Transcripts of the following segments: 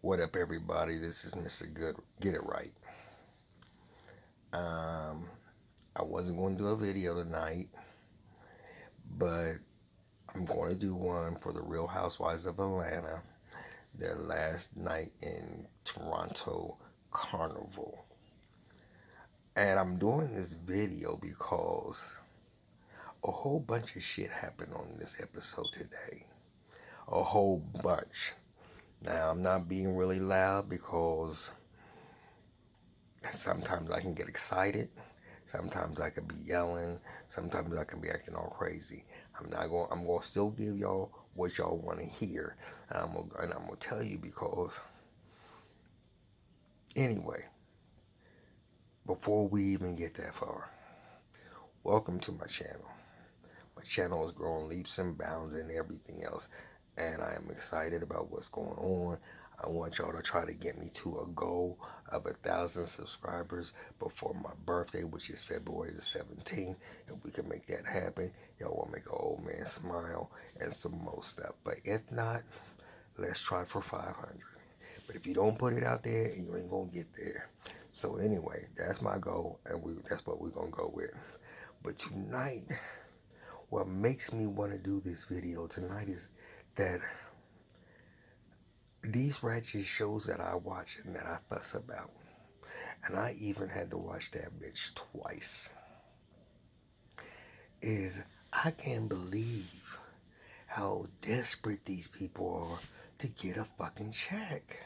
What up, everybody? This is Mr. Good. Get it right. Um, I wasn't going to do a video tonight, but I'm going to do one for the Real Housewives of Atlanta, their last night in Toronto Carnival. And I'm doing this video because a whole bunch of shit happened on this episode today. A whole bunch. Now, I'm not being really loud because sometimes I can get excited. Sometimes I can be yelling. Sometimes I can be acting all crazy. I'm gonna still give y'all what y'all want to hear, and I'm gonna tell you because anyway. Before we even get that far, welcome to my channel. My channel is growing leaps and bounds and everything else, and I am excited about what's going on. I want y'all to try to get me to a goal of 1,000 subscribers before my birthday, which is February the 17th. If we can make that happen, y'all will make an old man smile and some more stuff. But if not, let's try for 500. But if you don't put it out there, you ain't gonna get there. So anyway, that's my goal, and that's what we're gonna go with. But tonight, what makes me want to do this video tonight is that these ratchet shows that I watch and that I fuss about, and I even had to watch that bitch twice, is I can't believe how desperate these people are to get a fucking check.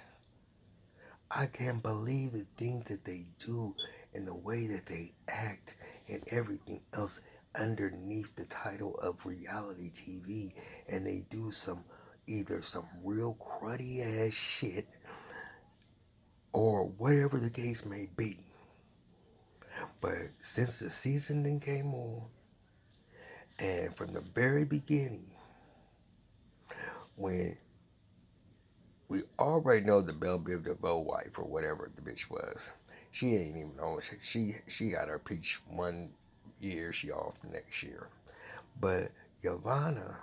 I can't believe the things that they do and the way that they act and everything else underneath the title of reality TV, and they do either some real cruddy ass shit or whatever the case may be. But since the season then came on, and from the very beginning, when we already know the Belle Biv DeVoe wife or whatever the bitch was, she ain't even know she got her peach 1 year, she off the next year. But Yavana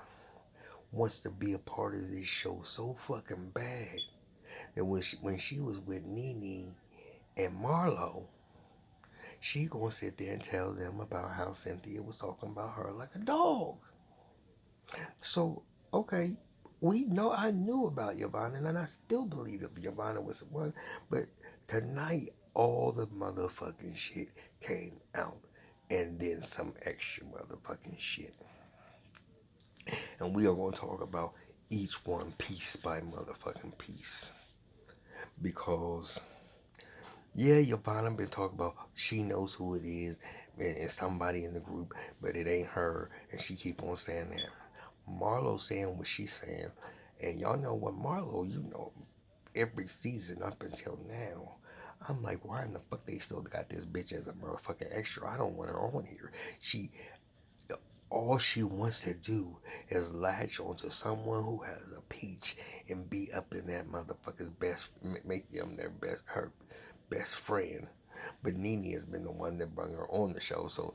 wants to be a part of this show so fucking bad that when she was with Nene and Marlo, she gonna sit there and tell them about how Cynthia was talking about her like a dog. So, okay, I knew about Yvonne, and I still believe that Yvonne was the one, but tonight, all the motherfucking shit came out, and then some extra motherfucking shit. And we are going to talk about each one piece by motherfucking piece. Because, yeah, Yvonne been talking about she knows who it is, and it's somebody in the group, but it ain't her, and she keep on saying that. Marlo saying what she's saying, and y'all know what Marlo, every season up until now, I'm like, why in the fuck they still got this bitch as a motherfucking extra? I don't want her on here. All she wants to do is latch onto someone who has a peach and be up in that motherfucker's make them her best friend. But Nene has been the one that brought her on the show, so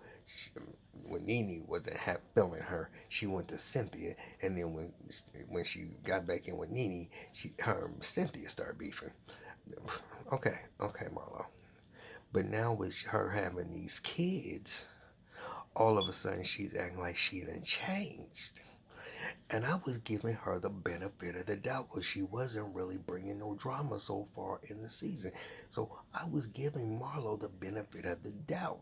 when Nene wasn't feeling her, she went to Cynthia, and then when she got back in with Nene, her and Cynthia started beefing. Okay, Marlo. But now with her having these kids, all of a sudden she's acting like she done changed. And I was giving her the benefit of the doubt because she wasn't really bringing no drama so far in the season. So I was giving Marlo the benefit of the doubt.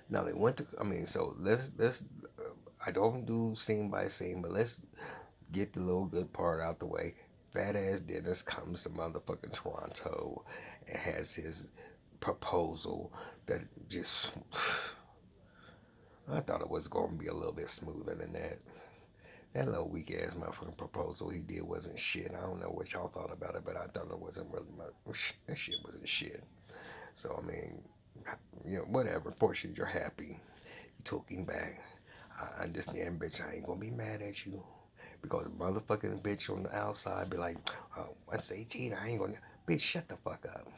Now they went to, so let's I don't do scene by scene, but let's get the little good part out the way. Fat ass Dennis comes to motherfucking Toronto and has his proposal that just, I thought it was going to be a little bit smoother than that. That little weak ass motherfucking proposal he did wasn't shit. I don't know what y'all thought about it, but I thought it wasn't really that shit wasn't shit. So whatever. Fortunately, you're happy. You took him back. I understand, bitch. I ain't gonna be mad at you because the motherfucking bitch on the outside be like, oh, once they cheat, I ain't gonna. Bitch, shut the fuck up.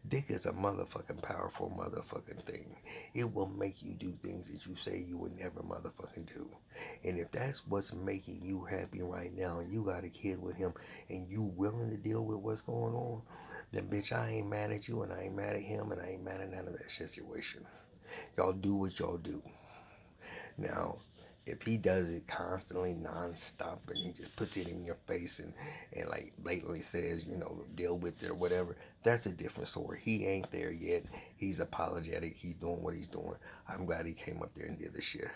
Dick is a motherfucking powerful motherfucking thing. It will make you do things that you say you would never motherfucking do. And if that's what's making you happy right now, and you got a kid with him, and you willing to deal with what's going on, then bitch, I ain't mad at you, and I ain't mad at him, and I ain't mad at none of that situation. Y'all do what y'all do. Now, if he does it constantly, nonstop, and he just puts it in your face and like blatantly says, deal with it or whatever, that's a different story. He ain't there yet. He's apologetic. He's doing what he's doing. I'm glad he came up there and did this shit.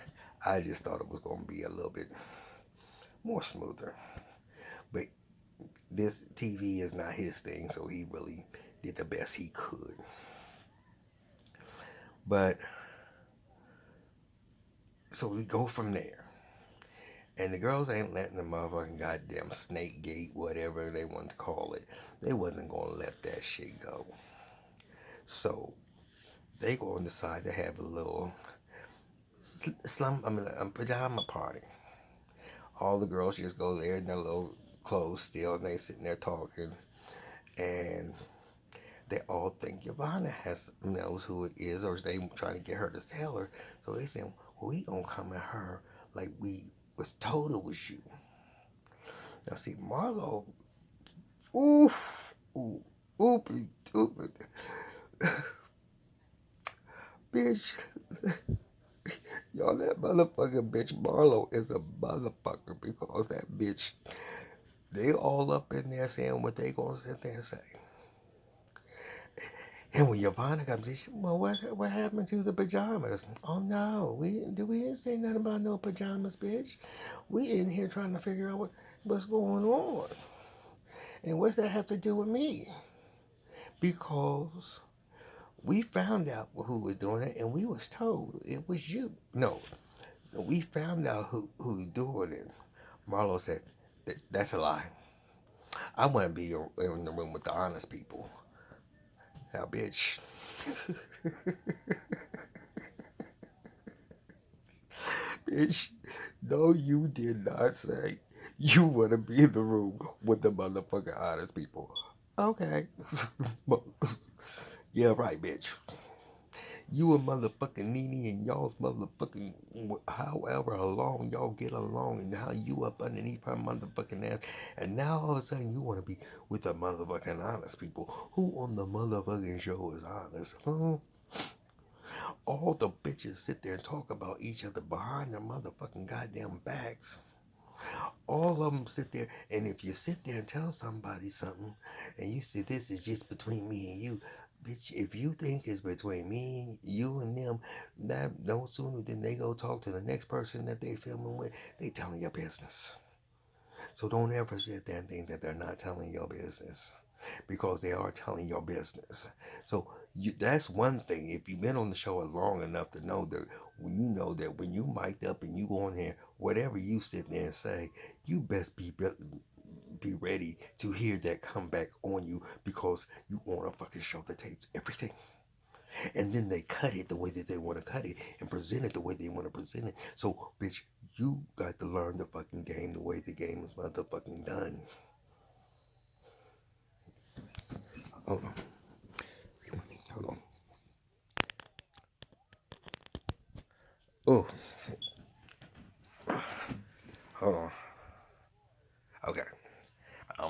I just thought it was going to be a little bit more smoother. But this TV is not his thing, so he really did the best he could. But, so we go from there. And the girls ain't letting the motherfucking goddamn snake gate, whatever they want to call it. They wasn't going to let that shit go. So they going to decide to have a little pajama party. All the girls just go there in their little clothes still, and they sitting there talking. And they all think Yvonne knows who it is, or they trying to get her to tell her. So they saying, well, we going to come at her like we was told it was you. Now see, Marlo, oof, ooh, oopie, oopie. Bitch, y'all, that motherfucking bitch Marlo is a motherfucker because that bitch, they all up in there saying what they gonna sit there and say. And when Yvonne comes in, well, what happened to the pajamas? Oh no, we didn't say nothing about no pajamas, bitch. We in here trying to figure out what's going on. And what's that have to do with me? Because we found out who was doing it, and we was told it was you. No, we found out who was doing it. Marlo said, that's a lie. I want to be in the room with the honest people. Now, bitch. Bitch, no, you did not say you want to be in the room with the motherfucking honest people. Okay. Yeah, right, bitch. You a motherfucking Nene and y'all's motherfucking however long y'all get along and how you up underneath her motherfucking ass, and now all of a sudden you want to be with the motherfucking honest people. Who on the motherfucking show is honest? Huh? All the bitches sit there and talk about each other behind their motherfucking goddamn backs. All of them sit there, and if you sit there and tell somebody something, and you say this is just between me and you, bitch, if you think it's between me, you and them, that no sooner than they go talk to the next person that they filming with, they telling your business. So don't ever sit there and think that they're not telling your business, because they are telling your business. So that's one thing. If you've been on the show long enough to know that when you mic'd up and you go in here, whatever you sit there and say, you best be ready to hear that come back on you, because you want to fucking show the tapes everything. And then they cut it the way that they want to cut it and present it the way they want to present it. So, bitch, you got to learn the fucking game the way the game is motherfucking done. Hold on. Hold on. Oh, hold on. Okay. I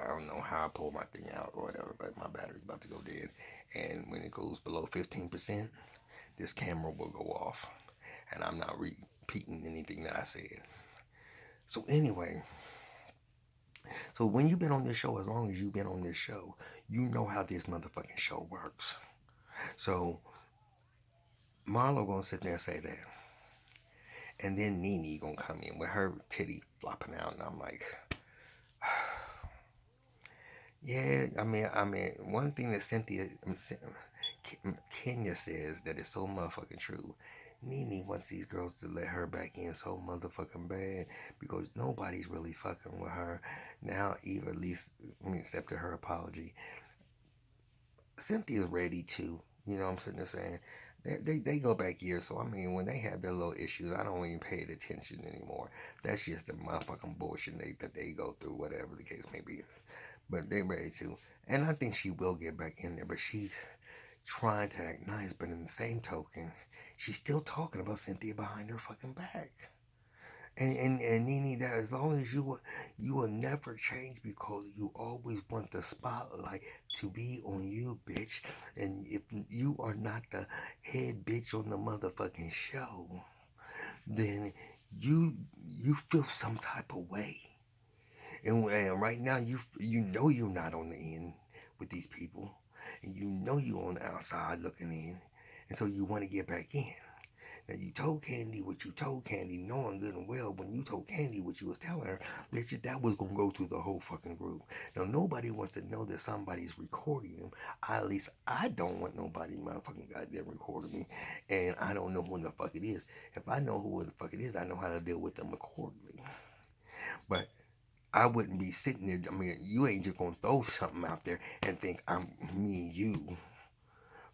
don't know how I pulled my thing out or whatever, but my battery's about to go dead. And when it goes below 15%, this camera will go off. And I'm not repeating anything that I said. So anyway, so when you've been on this show, as long as you've been on this show, you know how this motherfucking show works. So Marlo gonna sit there and say that. And then Nene gonna come in with her titty flopping out, and I'm like, yeah. I mean, one thing that Kenya says that is so motherfucking true. Nene wants these girls to let her back in so motherfucking bad, because nobody's really fucking with her now. Even at least, except to her apology, Cynthia's ready to. You know what I'm sitting there saying? They go back years, so I mean, when they have their little issues, I don't even pay it attention anymore. That's just the motherfucking bullshit that they go through, whatever the case may be. but they ready to. And I think she will get back in there, but she's trying to act nice, but in the same token, she's still talking about Cynthia behind her fucking back. And Nene, that as long as you will never change because you always want the spotlight to be on you, bitch. And if you are not the head bitch on the motherfucking show, then you you feel some type of way. And right now you know you're not on the end with these people, and you know you're on the outside looking in, and so you want to get back in. Now you told Candy what you told Candy, knowing good and well when you told Candy what you was telling her, bitch, that was gonna go through the whole fucking group. Now nobody wants to know that somebody's recording them. At least I don't want nobody motherfucking goddamn recording me, and I don't know who the fuck it is. If I know who the fuck it is, I know how to deal with them accordingly. But I wouldn't be sitting there. I mean, you ain't just gonna throw something out there and think I'm me and you,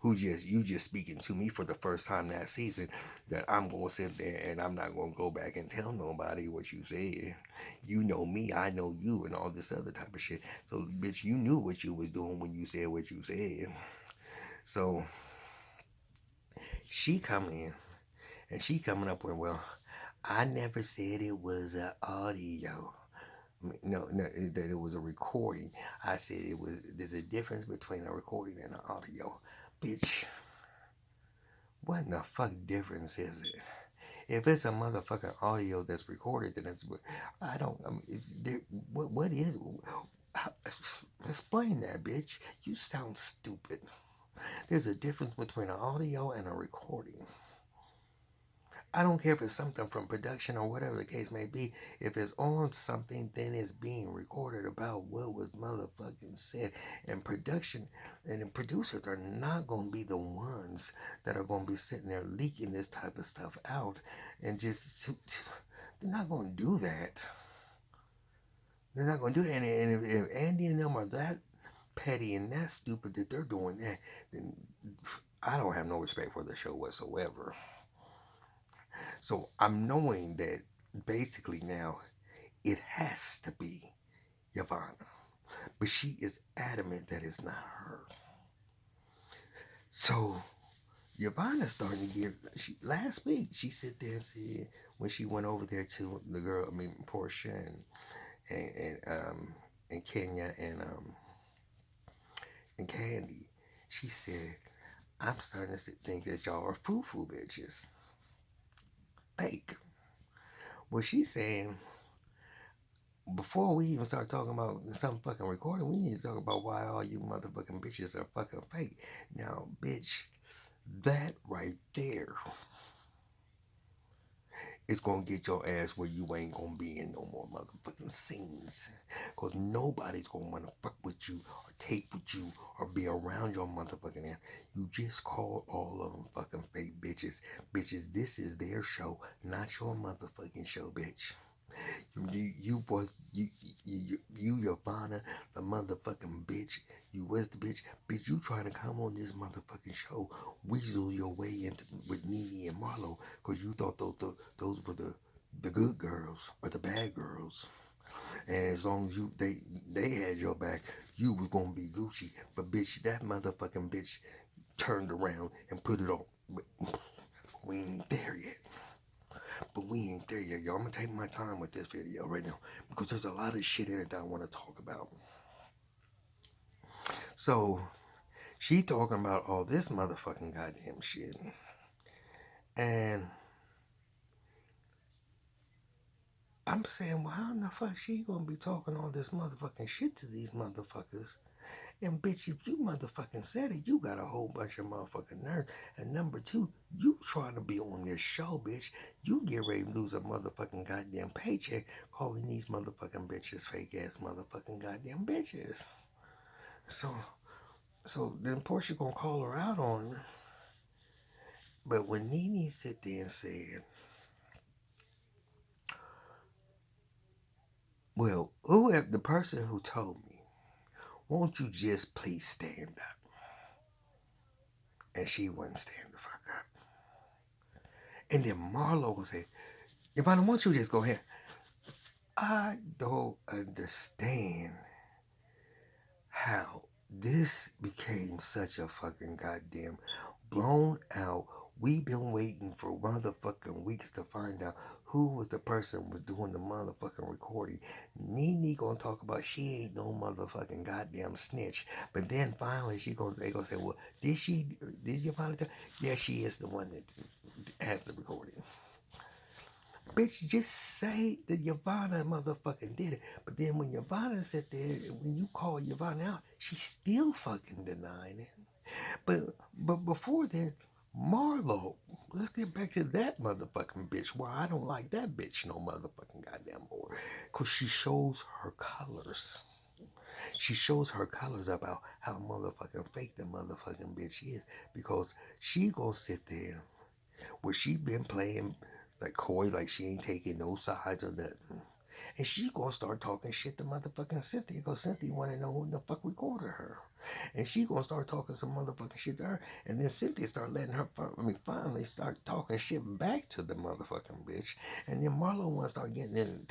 who just you just speaking to me for the first time that season. That I'm gonna sit there and I'm not gonna go back and tell nobody what you said. You know me, I know you, and all this other type of shit. So, bitch, you knew what you was doing when you said what you said. So she come in and she coming up with, well, I never said it was an audio. No, that it was a recording. I said it was. There's a difference between a recording and an audio, bitch. What in the fuck difference is it? If it's a motherfucking audio that's recorded, then it's. I don't. I mean, what is? How, explain that, bitch. You sound stupid. There's a difference between an audio and a recording. I don't care if it's something from production or whatever the case may be. If it's on something, then it's being recorded about what was motherfucking said. And production and the producers are not going to be the ones that are going to be sitting there leaking this type of stuff out. And just, they're not going to do that. They're not going to do it. And if Andy and them are that petty and that stupid that they're doing that, then I don't have no respect for the show whatsoever. So I'm knowing that basically now it has to be Yvonne. But she is adamant that it's not her. So Yvonne is starting to get. Last week she sit there and said when she went over there to the girl, I mean Portia and Kenya and Candy, she said, I'm starting to think that y'all are foo bitches. Fake. Well, she's saying before we even start talking about some fucking recording, we need to talk about why all you motherfucking bitches are fucking fake. Now, bitch, that right there is gonna get your ass where you ain't gonna be in no more motherfucking scenes. Cause nobody's gonna wanna fuck with you or tape with you or be around your motherfucking ass. You just called all of them fucking fake bitches. Bitches, this is their show, not your motherfucking show, bitch. You was you Yvonne, the motherfucking bitch. You was the bitch. Bitch, you trying to come on this motherfucking show, weasel your way into with Nene and Marlo, cause you thought those were the good girls or the bad girls. And as long as they had your back, you was gonna be Gucci. But bitch, that motherfucking bitch turned around and put it on. But we ain't there yet. But we ain't there yet, y'all. I'm gonna take my time with this video right now because there's a lot of shit in it that I want to talk about. So, she talking about all this motherfucking goddamn shit. And I'm saying, well, how in the fuck she gonna be talking all this motherfucking shit to these motherfuckers? And bitch, if you motherfucking said it, you got a whole bunch of motherfucking nerves. And number two, you trying to be on this show, bitch. You get ready to lose a motherfucking goddamn paycheck calling these motherfucking bitches fake ass motherfucking goddamn bitches. So then Portia gonna call her out on her. But when Nene sit there and said, well, who the person who told me, won't you just please stand up? And she wouldn't stand the fuck up. And then Marlo would say, Ivana, won't you just go ahead? I don't understand how this became such a fucking goddamn blown out. We've been waiting for motherfucking weeks to find out who was the person was doing the motherfucking recording. Nene gonna talk about she ain't no motherfucking goddamn snitch. But then finally they gonna say, well, did you finally tell? Yeah, she is the one that has the recording. Bitch, just say that Yvonne motherfucking did it. But then when Yvonne sat there, when you call Yvonne out, she's still fucking denying it. But before then, Marlo, let's get back to that motherfucking bitch. Why I don't like that bitch no motherfucking goddamn more. Cause she shows her colors. She shows her colors about how motherfucking fake the motherfucking bitch is. Because she gonna sit there where she been playing like coy, like she ain't taking no sides or nothing. And she gonna start talking shit to motherfucking Cynthia because Cynthia wanna know who the fuck recorded her. And she gonna start talking some motherfucking shit to her. And then Cynthia start letting her, finally start talking shit back to the motherfucking bitch. And then Marlo wanna start getting in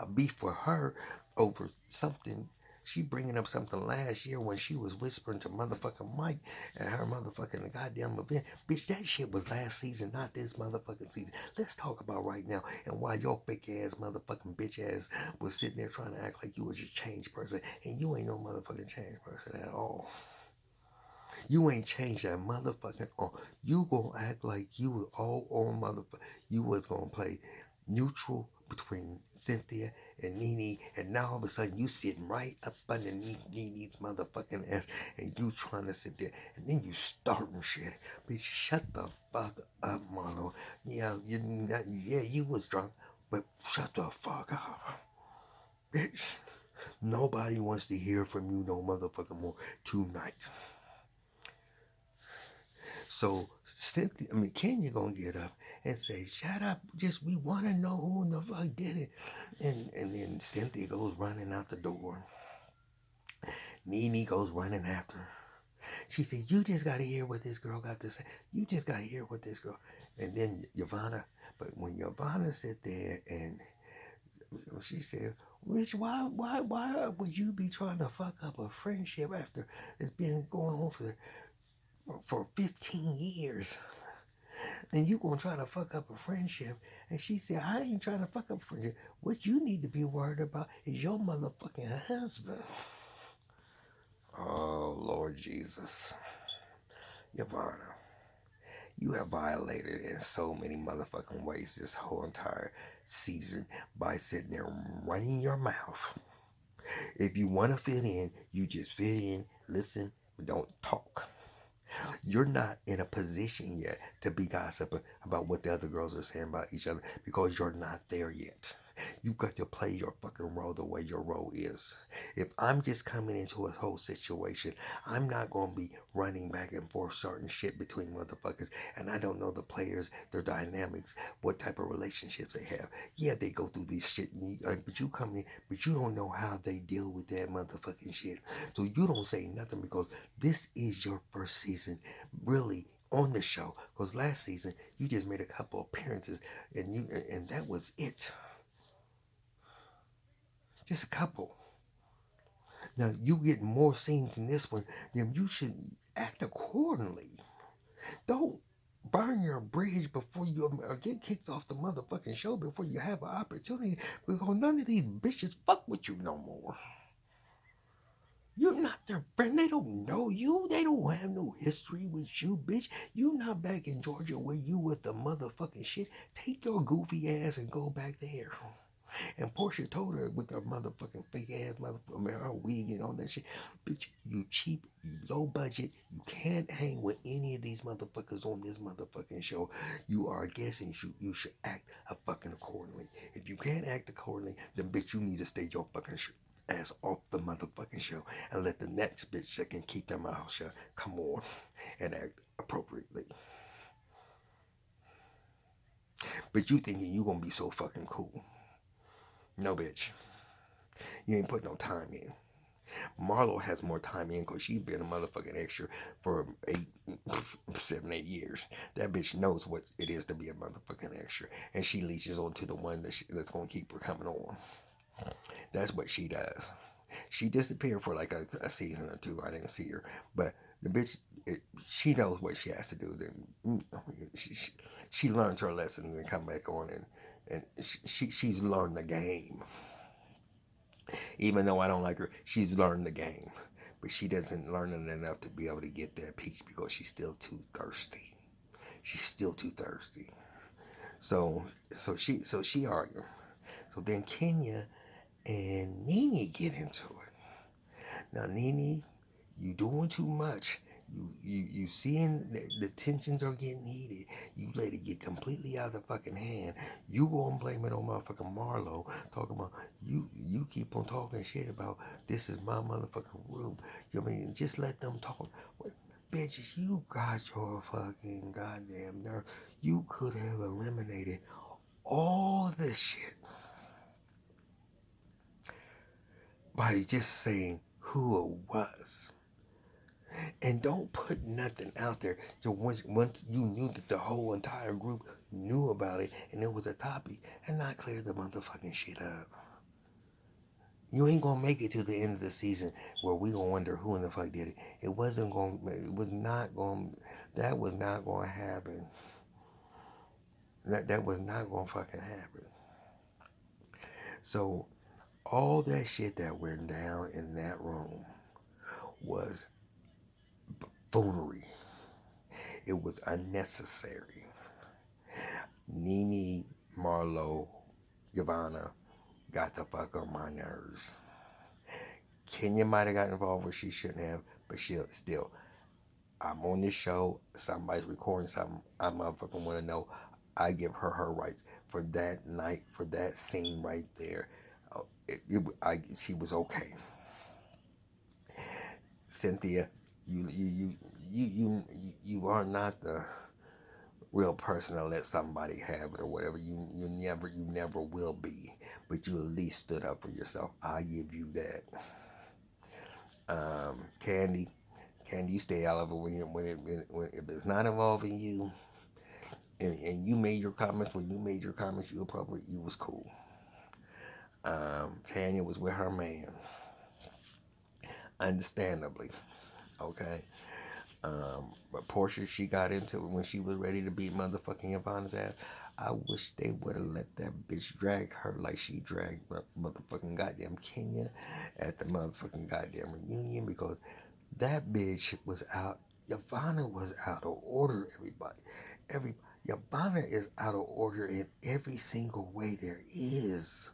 a beef with her over something. She bringing up something last year when she was whispering to motherfucking Mike at her motherfucking goddamn event. Bitch, that shit was last season, not this motherfucking season. Let's talk about right now. And why your fake ass motherfucking bitch ass was sitting there trying to act like you was a changed person. And you ain't no motherfucking changed person at all. You ain't changed that motherfucking all. You gonna act like you was all on motherfucker. You was gonna play neutral between Cynthia and Nene, and now all of a sudden you sitting right up underneath Nene's motherfucking ass, and you trying to sit there, and then you starting shit. Bitch, shut the fuck up, Marlo. Yeah, you was drunk, but shut the fuck up, bitch. Nobody wants to hear from you no motherfucking more tonight. So Cynthia, Kenya gonna get up and say, "Shut up! Just we want to know who in the fuck did it." And then Cynthia goes running out the door. Nene goes running after her. She said, "You just gotta hear what this girl got to say. You just gotta hear what this girl." And then Yvonne, but when Yvonne sit there and she said, "Rich, why would you be trying to fuck up a friendship after it's been going on for 15 years?" And you gonna try to fuck up a friendship. And she said, I ain't trying to fuck up a friendship. What you need to be worried about is your motherfucking husband. Oh, Lord Jesus. Yvonne, you have violated in so many motherfucking ways this whole entire season by sitting there running your mouth. If you want to fit in, you just fit in, listen, but don't talk. You're not in a position yet to be gossiping about what the other girls are saying about each other because you're not there yet. You got to play your fucking role the way your role is. If I'm just coming into a whole situation, I'm not going to be running back and forth certain shit between motherfuckers. And I don't know the players, their dynamics, what type of relationships they have. Yeah, they go through this shit, but you come in, but you don't know how they deal with that motherfucking shit. So you don't say nothing because this is your first season, really, on the show. Because last season you just made a couple appearances, and that was it. Just a couple. Now you get more scenes in this one, then you should act accordingly. Don't burn your bridge before you get kicked off the motherfucking show before you have an opportunity because none of these bitches fuck with you no more. You're not their friend. They don't know you. They don't have no history with you, bitch. You not back in Georgia where you was the motherfucking shit. Take your goofy ass and go back there. And Portia told her with her motherfucking fake ass motherfucking her wig and all that shit. Bitch, you cheap, you low budget, you can't hang with any of these motherfuckers on this motherfucking show. You are a guest and you should act a fucking accordingly. If you can't act accordingly, then bitch, you need to stay your fucking ass off the motherfucking show and let the next bitch that can keep their mouth shut come on and act appropriately. But you thinking you gonna be so fucking cool. No, bitch. You ain't put no time in. Marlo has more time in because she's been a motherfucking extra for 7, 8 years. That bitch knows what it is to be a motherfucking extra. And she leaches on to the one that's going to keep her coming on. That's what she does. She disappeared for like a season or two. I didn't see her, but the bitch, she knows what she has to do. Then she learns her lesson and then come back on and she's learned the game. Even though I don't like her, she's learned the game, but she doesn't learn it enough to be able to get that peach because she's still too thirsty. She's still too thirsty. So she argued. So then Kenya and Nene get into it. Now Nene, you doing too much. You seeing the tensions are getting heated. You let it get completely out of the fucking hand. You gonna blame it on motherfucking Marlo. Talking about you keep on talking shit about this is my motherfucking room. You know what I mean? Just let them talk. What, bitches, you got your fucking goddamn nerve. You could have eliminated all of this shit by just saying who it was. And don't put nothing out there. So once you knew that the whole entire group knew about it and it was a topic, and not clear the motherfucking shit up. You ain't gonna make it to the end of the season where we gonna wonder who in the fuck did it. It wasn't gonna. It was not gonna. That was not gonna happen. That was not gonna fucking happen. So all that shit that went down in that room was foolery. It was unnecessary. Nene, Marlo, Yvonne got the fuck on my nerves. Kenya might have got involved where she shouldn't have, but still, I'm on this show. Somebody's recording something. I motherfucking want to know. I give her her rights for that night, for that scene right there. She was okay. Cynthia, you you you you are not the real person to let somebody have it or whatever. You never will be. But you at least stood up for yourself. I give you that. Candy, you stay out of it when if it's not involving you. And you made your comments when you made your comments. You appropriate. You was cool. Tanya was with her man, understandably. Okay. But Portia, she got into it when she was ready to beat motherfucking Ivana's ass. I wish they would have let that bitch drag her like she dragged motherfucking goddamn Kenya at the motherfucking goddamn reunion because that bitch was out. Ivana was out of order, everybody. Every Ivana is out of order in every single way there is.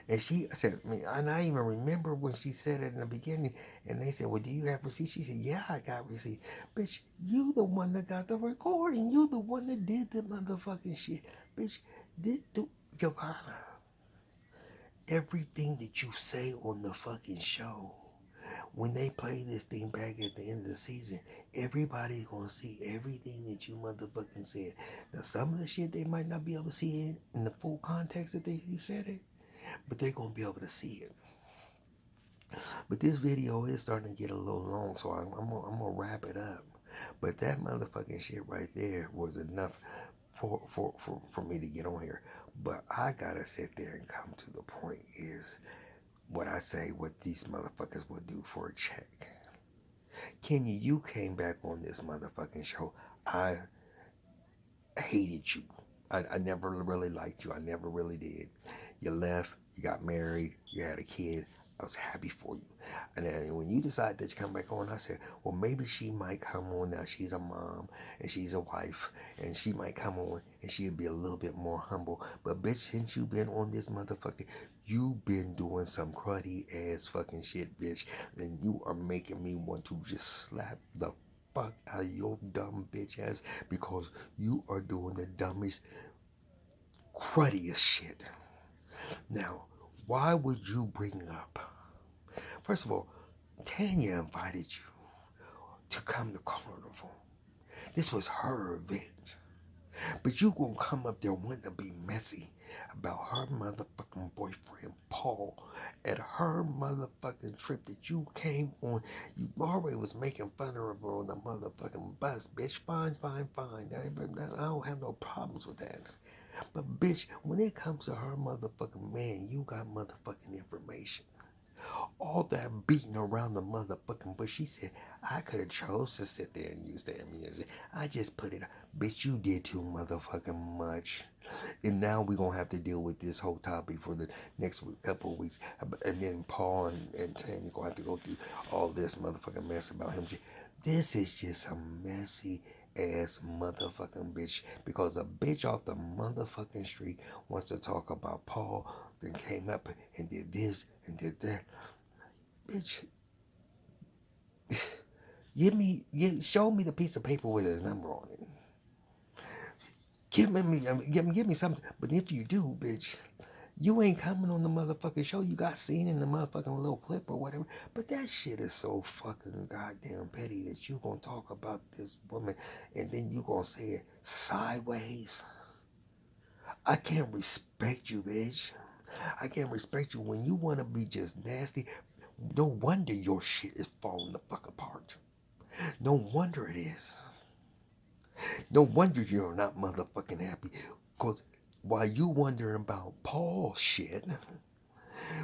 And she said, I mean, and I even remember when she said it in the beginning, and they said, well, do you have receipts? She said, yeah, I got receipts. Bitch, you the one that got the recording. You the one that did the motherfucking shit. Bitch, Giovanna, everything that you say on the fucking show, when they play this thing back at the end of the season, everybody's gonna see everything that you motherfucking said. Now, some of the shit they might not be able to see in the full context that you said it, but they're gonna be able to see it. But this video is starting to get a little long, so I'm gonna wrap it up. But that motherfucking shit right there was enough for me to get on here. But I gotta sit there and come to the point is what I say, what these motherfuckers would do for a check. Kenya, you came back on this motherfucking show. I hated you. I never really liked you. I never really did. You left, you got married, you had a kid. I was happy for you. And then when you decided to come back on, I said, well, maybe she might come on now. She's a mom and she's a wife. And she might come on and she'll be a little bit more humble. But bitch, since you've been on this motherfucker, you've been doing some cruddy ass fucking shit, bitch. And you are making me want to just slap the fuck out of your dumb bitch ass because you are doing the dumbest, cruddiest shit. Now, why would you bring up? First of all, Tanya invited you to come to Carnival. This was her event. But you gonna come up there wanting to be messy about her motherfucking boyfriend Paul at her motherfucking trip that you came on. You already was making fun of her on the motherfucking bus, bitch. Fine. I don't have no problems with that. But bitch, when it comes to her motherfucking man, you got motherfucking information. All that beating around the motherfucking bush. She said, I could have chose to sit there and use that music. I just put it. Bitch, you did too motherfucking much. And now we're going to have to deal with this whole topic for the next couple of weeks. And then Paul and Tanya going to have to go through all this motherfucking mess about him. This is just a messy ass motherfucking bitch. Because a bitch off the motherfucking street wants to talk about Paul, then came up and did this and did that. Bitch, show me the piece of paper with his number on it. Give me something. But if you do, bitch, you ain't coming on the motherfucking show. You got seen in the motherfucking little clip or whatever. But that shit is so fucking goddamn petty that you gonna talk about this woman and then you gonna say it sideways. I can't respect you, bitch. I can't respect you when you wanna be just nasty. No wonder your shit is falling the fuck apart. No wonder it is. No wonder you're not motherfucking happy. Because while you wondering about Paul's shit,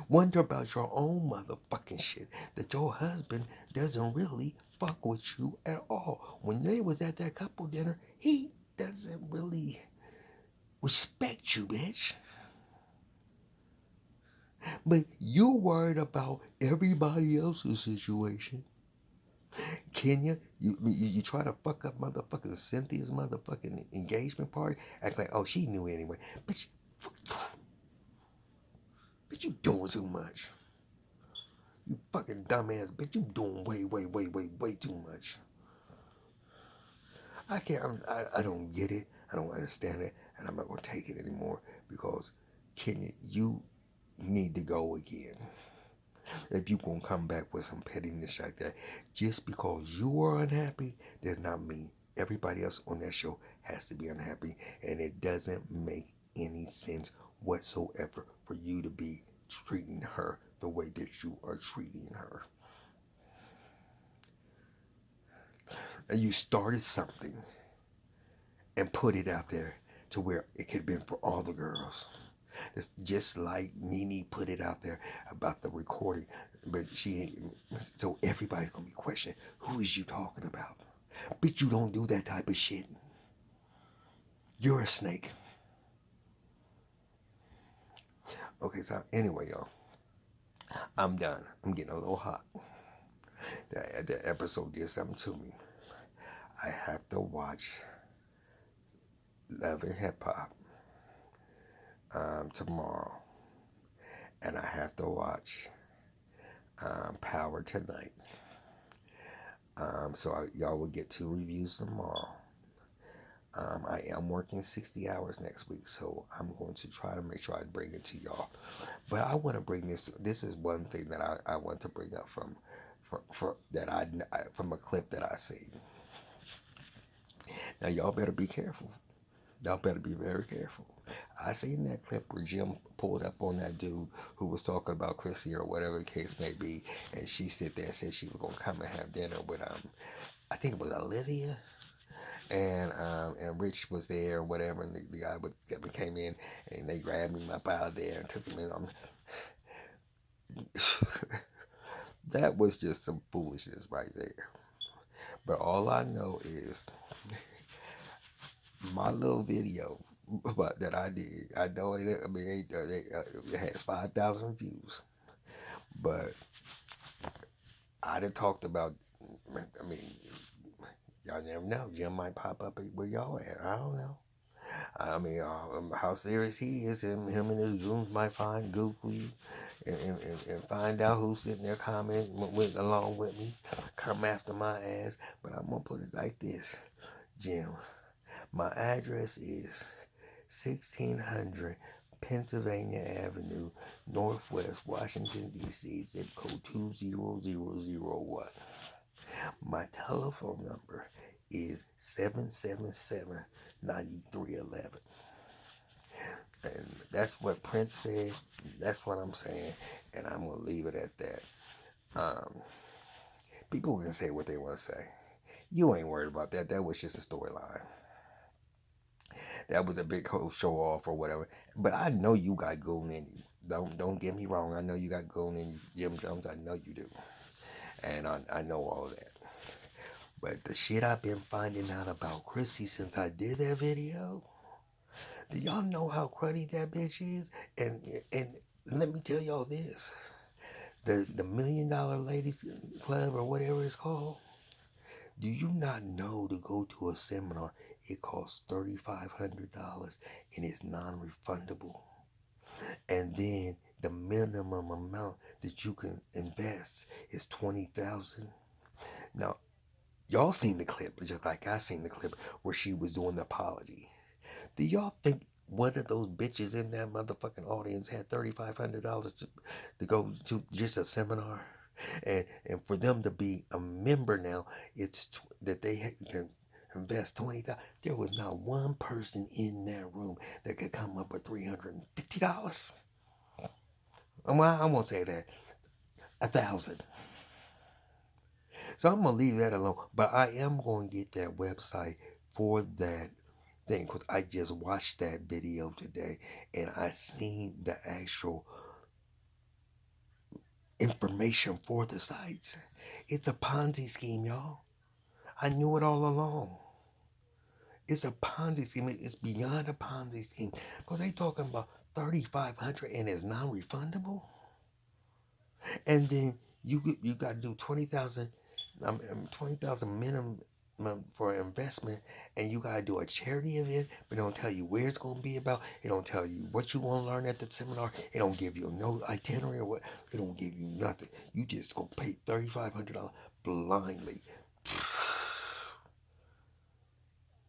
wonder about your own motherfucking shit. That your husband doesn't really fuck with you at all. When they was at that couple dinner, he doesn't really respect you, bitch. But you worried about everybody else's situation. Kenya, you try to fuck up motherfucking Cynthia's motherfucking engagement party, act like, oh, she knew anyway. But you doing too much. You fucking dumbass bitch. You doing way, way, way, way, way too much. I can't. I don't get it. I don't understand it, and I'm not gonna take it anymore because Kenya, you need to go again. If you gonna come back with some pettiness like that, just because you are unhappy does not mean everybody else on that show has to be unhappy, and it doesn't make any sense whatsoever for you to be treating her the way that you are treating her. And you started something and put it out there to where it could have been for all the girls. It's just like Nene put it out there about the recording, but she ain't. So everybody's gonna be questioning, who is you talking about? Bitch, you don't do that type of shit. You're a snake. Okay, so anyway, y'all, I'm done. I'm getting a little hot. That episode did something to me. I have to watch Love and Hip Hop tomorrow, and I have to watch Power tonight. Y'all will get 2 reviews tomorrow. I am working 60 hours next week, so I'm going to try to make sure I bring it to y'all. But I want to bring this. This is one thing that I want to bring up from a clip that I see. Now y'all better be careful. Y'all better be very careful. I seen that clip where Jim pulled up on that dude who was talking about Chrissy or whatever the case may be, and she sit there and said she was gonna come and have dinner with I think it was Olivia, and Rich was there or whatever, and the guy came in and they grabbed him up out of there and took him in. That was just some foolishness right there. But all I know is my little video that I did. I know it. I mean, it has 5,000 views, but I done talked about. I mean, y'all never know. Jim might pop up where y'all at. I don't know. I mean, how serious he is, him and his goons might Google you and find out who's sitting there commenting along with me, come after my ass. But I'm gonna put it like this, Jim. My address is 1600 Pennsylvania Avenue, Northwest Washington, D.C., zip code 20001. My telephone number is 777-9311. And that's what Prince said. That's what I'm saying. And I'm going to leave it at that. People can say what they want to say. You ain't worried about that. That was just a storyline. that was a big whole show off or whatever. But I know you got goon in you. Don't get me wrong. I know you got goon in you, Jim Jones. I know you do, and I know all of that. But the shit I've been finding out about Chrissy since I did that video, do y'all know how cruddy that bitch is? And let me tell y'all this: the $1 million Ladies Club or whatever it's called. Do you not know to go to a seminar, it costs $3,500 and it's non-refundable? And then the minimum amount that you can invest is 20,000. Now, y'all seen the clip, just like I seen the clip where she was doing the apology. Do y'all think one of those bitches in that motherfucking audience had $3,500 to go to just a seminar? And for them to be a member now, it's that they can invest 20,000. There was not one person in that room that could come up with $350. Well, I won't say that. 1,000. So I'm gonna leave that alone. But I am going to get that website for that thing because I just watched that video today and I seen the actual information for the sites. It's a Ponzi scheme, y'all. I knew it all along. It's a Ponzi scheme. It's beyond a Ponzi scheme because they talking about 3,500 and it's non-refundable. And then you got to do 20,000, 20,000 minimum for investment, and you got to do a charity event, but it don't tell you where it's going to be about. It don't tell you what you want to learn at the seminar. It don't give you no itinerary or what. It don't give you nothing. You just going to pay $3,500 blindly.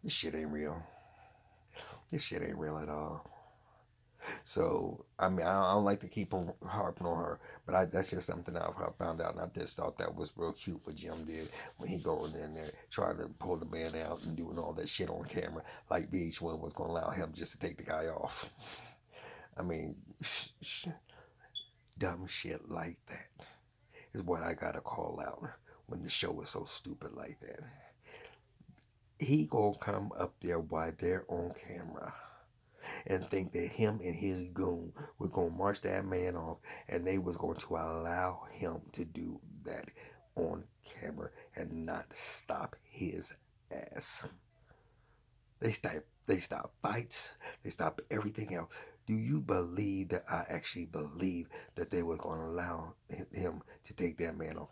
This shit ain't real. This shit ain't real at all. So, I mean, I don't like to keep harping on her, but that's just something I found out, and I just thought that was real cute what Jim did when he going in there trying to pull the man out and doing all that shit on camera, like VH1 was going to allow him just to take the guy off. I mean, dumb shit like that is what I gotta call out when the show is so stupid like that. He gonna come up there while they're on camera and think that him and his goon was going to march that man off and they was going to allow him to do that on camera and not stop his ass. They stop fights. They stop everything else. Do you believe that I actually believe that they were going to allow him to take that man off?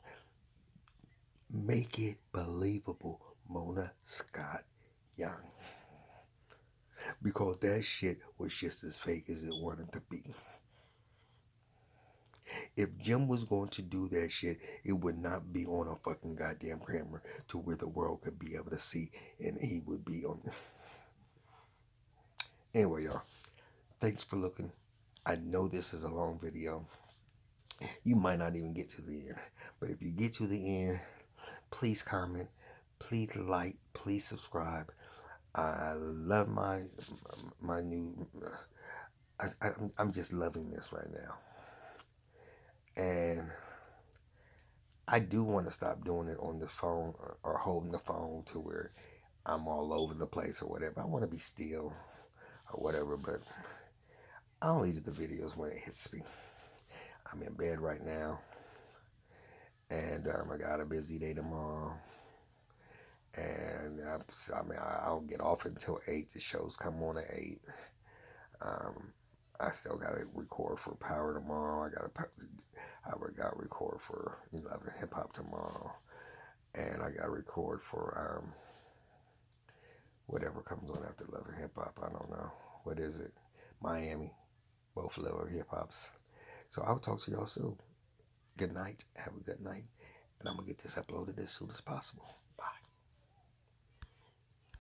Make it believable, Mona Scott Young. Because that shit was just as fake as it wanted to be. If Jim was going to do that shit, it would not be on a fucking goddamn camera to where the world could be able to see and he would be on. Anyway, y'all, thanks for looking. I know this is a long video. You might not even get to the end. But if you get to the end, please comment, please like, please subscribe. I love my new. I'm just loving this right now, and I do want to stop doing it on the phone or holding the phone to where I'm all over the place or whatever. I want to be still or whatever, but I only do the videos when it hits me. I'm in bed right now, and I got a busy day tomorrow. And I don't get off until 8. The shows come on at 8. I still got to record for Power tomorrow. I got to record for 11 Hip Hop tomorrow. And I got to record for whatever comes on after 11 Hip Hop. I don't know. What is it? Miami. Both 11 Hip Hops. So I'll talk to y'all soon. Good night. Have a good night. And I'm going to get this uploaded as soon as possible.